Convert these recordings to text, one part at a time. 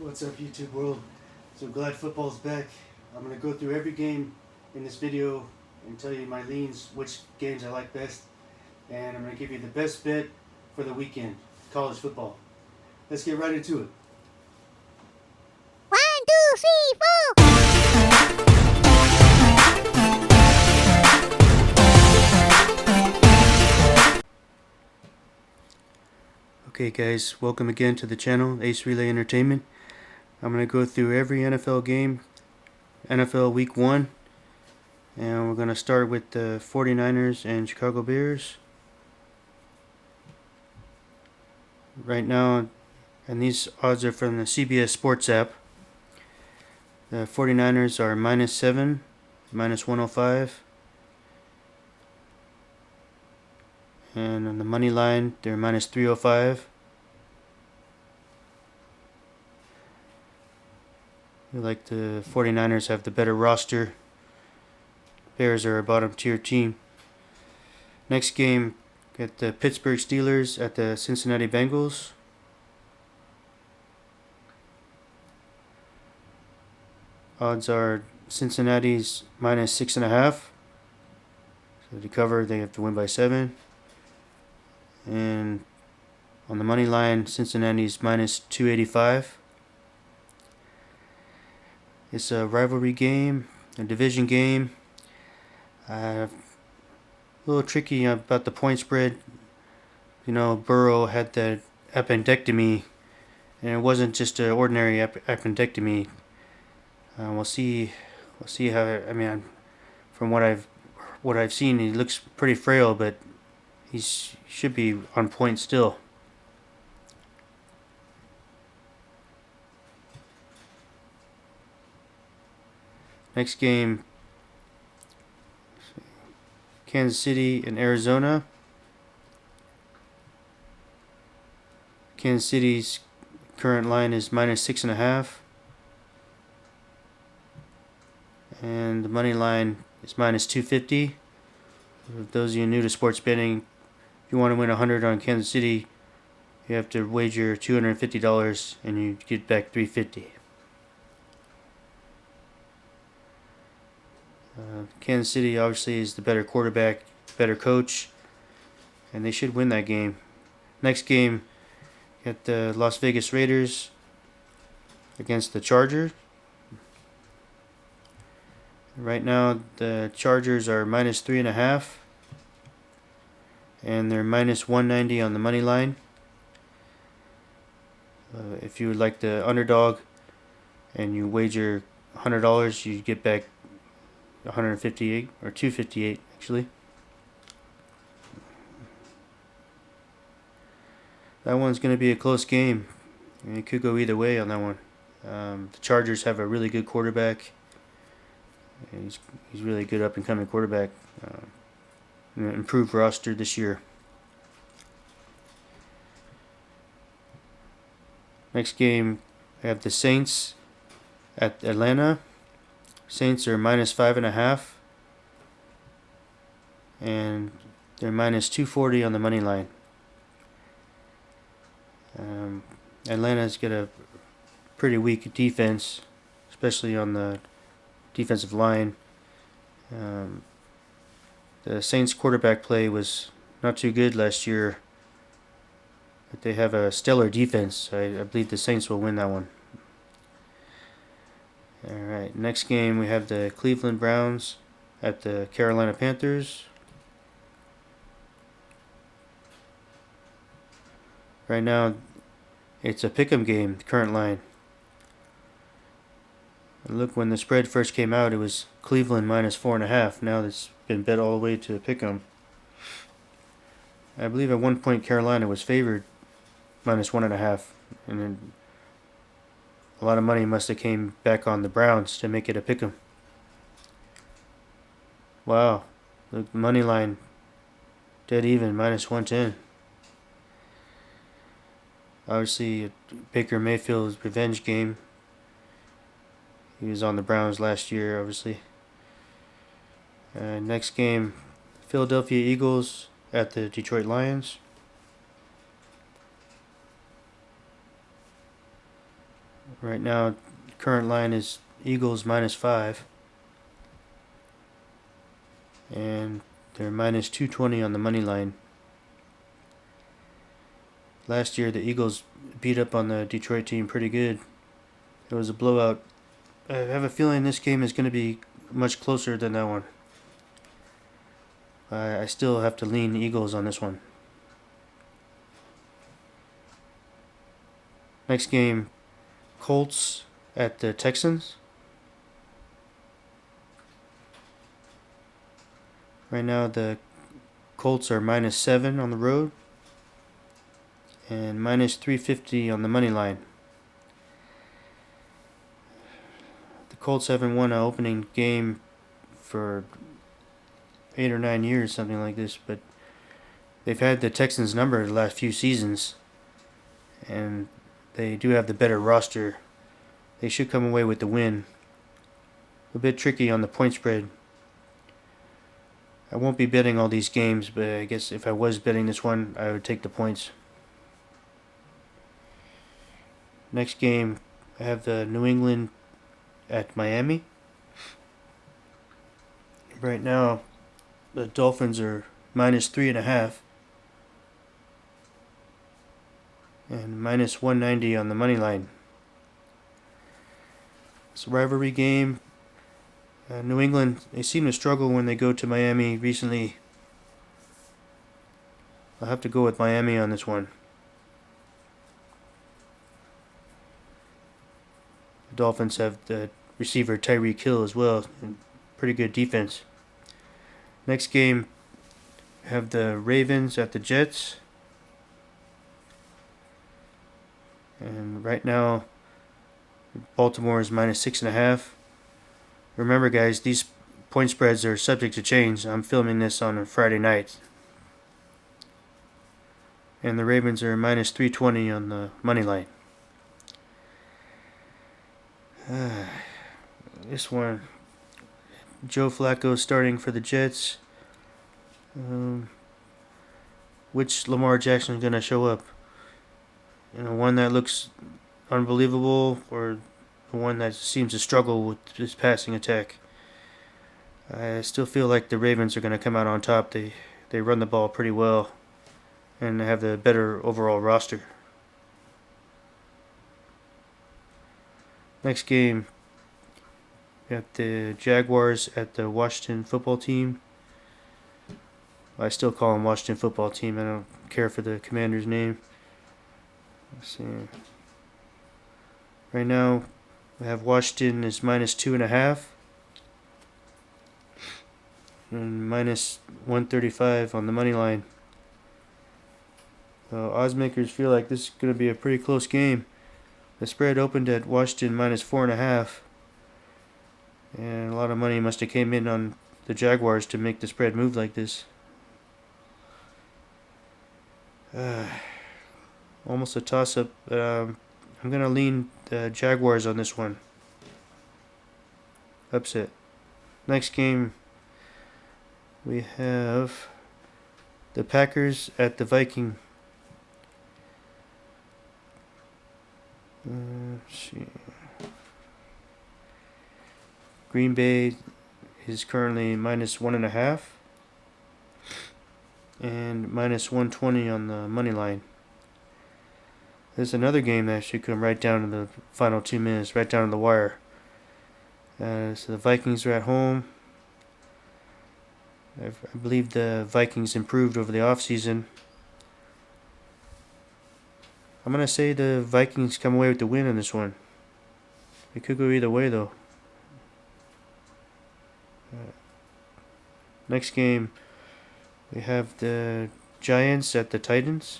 What's up, YouTube world? So glad football's back. I'm going to go through every game in this video and tell you my leans, which games I like best, and I'm going to give you the best bet for the weekend, college football. Let's get right into it. 1, 2, 3, 4. Okay guys, welcome again to the channel, Ace Relay Entertainment. I'm going to go through every NFL game, NFL Week 1, and we're going to start with the 49ers and Chicago Bears. Right now, and these odds are from the CBS Sports app. The 49ers are -7, -105. And on the money line, they're -305. Like the 49ers have the better roster. Bears are a bottom tier team. Next game, got the Pittsburgh Steelers at the Cincinnati Bengals. Odds are Cincinnati's -6.5. So to cover, they have to win by 7. And on the money line, Cincinnati's -285. It's a rivalry game, a division game. A little tricky about the point spread. You know, Burrow had that appendectomy, and it wasn't just an ordinary appendectomy. We'll see how. I mean, from what I've seen, he looks pretty frail, but he should be on point still. Next game, Kansas City and Arizona. Kansas City's current line is -6.5. And the money line is -250. For those of you new to sports betting, if you want to win 100 on Kansas City, you have to wager $250 and you get back $350. Kansas City obviously is the better quarterback, better coach, and they should win that game. Next game, got the Las Vegas Raiders against the Chargers. Right now, the Chargers are -3.5, and they're -190 on the money line. If you would like the underdog and you wager $100, you get back 158 or 258 actually. That one's going to be a close game. I mean, it could go either way on that one. The Chargers have a really good quarterback. He's really good up and coming quarterback. Improved roster this year. Next game, I have the Saints at Atlanta. Saints are -5.5, and they're -240 on the money line. Atlanta's got a pretty weak defense, especially on the defensive line. The Saints quarterback play was not too good last year, but they have a stellar defense. I believe the Saints will win that one. Alright, next game we have the Cleveland Browns at the Carolina Panthers. Right now, it's a pick'em game, the current line. Look, when the spread first came out, it was Cleveland -4.5. Now it's been bet all the way to pick'em. I believe at one point Carolina was favored -1.5, and then a lot of money must have came back on the Browns to make it a pick'em. Wow, the money line dead even, -110. Obviously, Baker Mayfield's revenge game. He was on the Browns last year, obviously. Next game, Philadelphia Eagles at the Detroit Lions. Right now, current line is Eagles -5, and they're -220 on the money line. Last year, the Eagles beat up on the Detroit team pretty good. It was a blowout. I have a feeling this game is going to be much closer than that one. I still have to lean Eagles on this one. Next game, Colts at the Texans. Right now, the Colts are -7 on the road and -350 on the money line. The Colts haven't won an opening game for 8 or 9 years, something like this, but they've had the Texans' number the last few seasons, and they do have the better roster. They should come away with the win. A bit tricky on the point spread. I won't be betting all these games, but I guess if I was betting this one, I would take the points. Next game, I have the New England at Miami. Right now, the Dolphins are -3.5 and -190 on the money line. It's a rivalry game. New England, they seem to struggle when they go to Miami recently. I'll have to go with Miami on this one. The Dolphins have the receiver Tyreek Hill as well, and pretty good defense. Next game, have the Ravens at the Jets. And right now, Baltimore is -6.5. Remember, guys, these point spreads are subject to change. I'm filming this on a Friday night. And the Ravens are -320 on the money line. This one, Joe Flacco starting for the Jets. Which Lamar Jackson is going to show up? One that looks unbelievable, or the one that seems to struggle with his passing attack? I still feel like the Ravens are going to come out on top. They run the ball pretty well, and have the better overall roster. Next game, we got the Jaguars at the Washington football team. I still call them Washington football team. I don't care for the Commander's name. Let's see. Right now, we have Washington is -2.5 and -135 on the money line. So oddsmakers feel like this is going to be a pretty close game. The spread opened at Washington -4.5, and a lot of money must have came in on the Jaguars to make the spread move like this. Almost a toss-up. I'm going to lean the Jaguars on this one. Upset. Next game, we have the Packers at the Vikings. Let's see. Green Bay is currently -1.5 and -120 on the money line. There's another game that should come right down to the final 2 minutes, right down to the wire. So the Vikings are at home. I believe the Vikings improved over the offseason. I'm going to say the Vikings come away with the win in this one. It could go either way, though. Next game, we have the Giants at the Titans.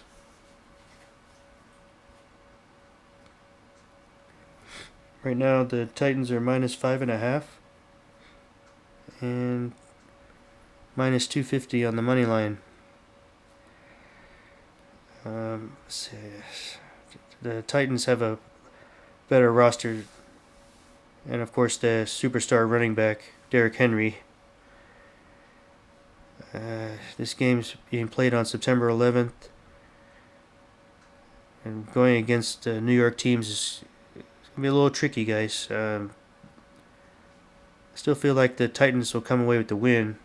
Right now, the Titans are -5.5 and -250 on the money line. The Titans have a better roster, and of course the superstar running back Derrick Henry. This game's being played on September 11th, and going against New York teams is be a little tricky, guys. I still feel like the Titans will come away with the win.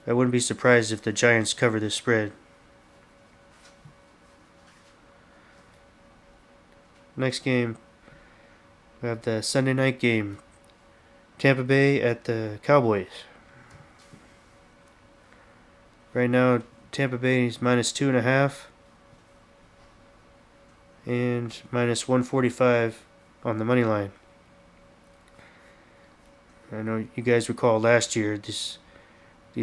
I wouldn't be surprised if the Giants cover this spread. Next game, we have the Sunday night game. Tampa Bay at the Cowboys. Right now, Tampa Bay is -2.5 and -145 on the money line. I know you guys recall last year these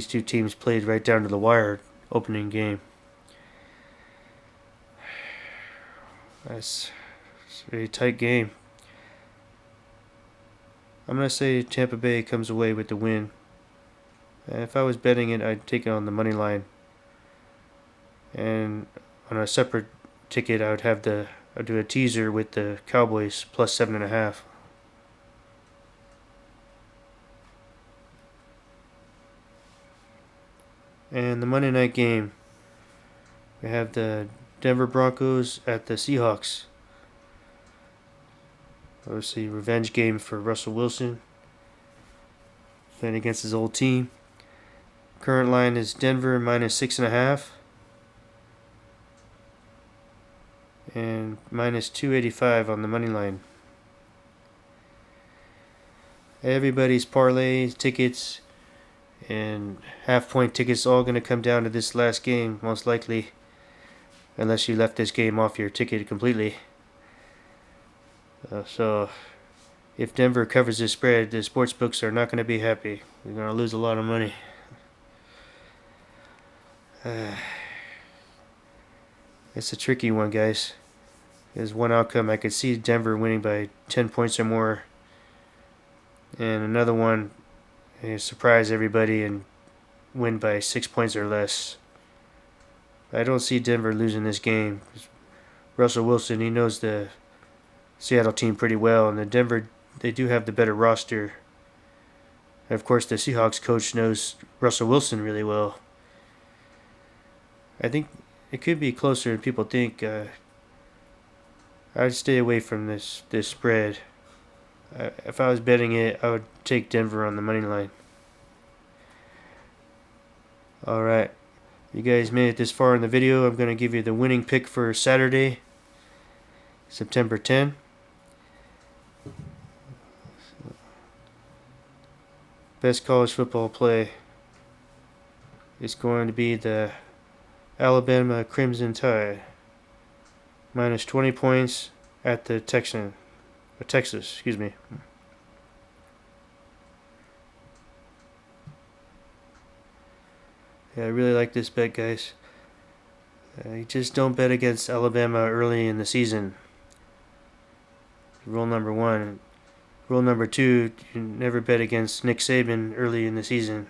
two teams played right down to the wire opening game. It's a very tight game. I'm going to say Tampa Bay comes away with the win. If I was betting it, I'd take it on the money line. And on a separate ticket, I'd do a teaser with the Cowboys plus 7.5. And the Monday night game, we have the Denver Broncos at the Seahawks. Obviously, revenge game for Russell Wilson, playing against his old team. Current line is Denver -6.5 and -285 on the money line. Everybody's parlay tickets and half-point tickets all going to come down to this last game, most likely, unless you left this game off your ticket completely. So if Denver covers this spread, the sports books are not going to be happy. They're going to lose a lot of money. It's a tricky one, guys. There's one outcome I could see Denver winning by 10 points or more, and another one surprise everybody and win by 6 points or less. I don't see Denver losing this game. Russell Wilson, he knows the Seattle team pretty well, and the Denver, they do have the better roster. And of course, the Seahawks coach knows Russell Wilson really well. I think it could be closer than people think. I'd stay away from this spread. If I was betting it, I would take Denver on the money line. Alright, you guys made it this far in the video. I'm going to give you the winning pick for Saturday, September 10. Best college football play is going to be the Alabama Crimson Tide, -20 points at the Texas. Excuse me. Yeah, I really like this bet, guys. You just don't bet against Alabama early in the season. Rule number 1. Rule number 2, you never bet against Nick Saban early in the season.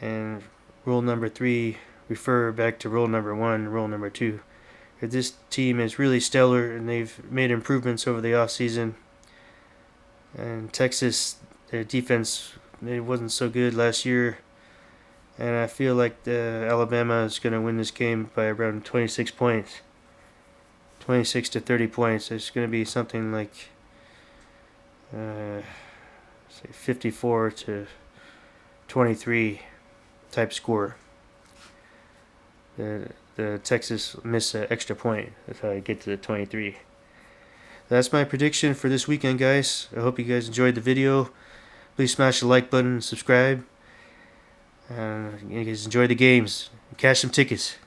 And rule number 3, refer back to rule number 1, rule number 2. If this team is really stellar and they've made improvements over the offseason, and Texas, their defense, it wasn't so good last year, and I feel like Alabama is going to win this game by around 26 points. 26 to 30 points. It's going to be something like say 54 to 23 type score. The Texas miss an extra point. That's how I get to the 23. That's my prediction for this weekend, guys. I hope you guys enjoyed the video. Please smash the like button and subscribe. You guys enjoy the games. Cash some tickets.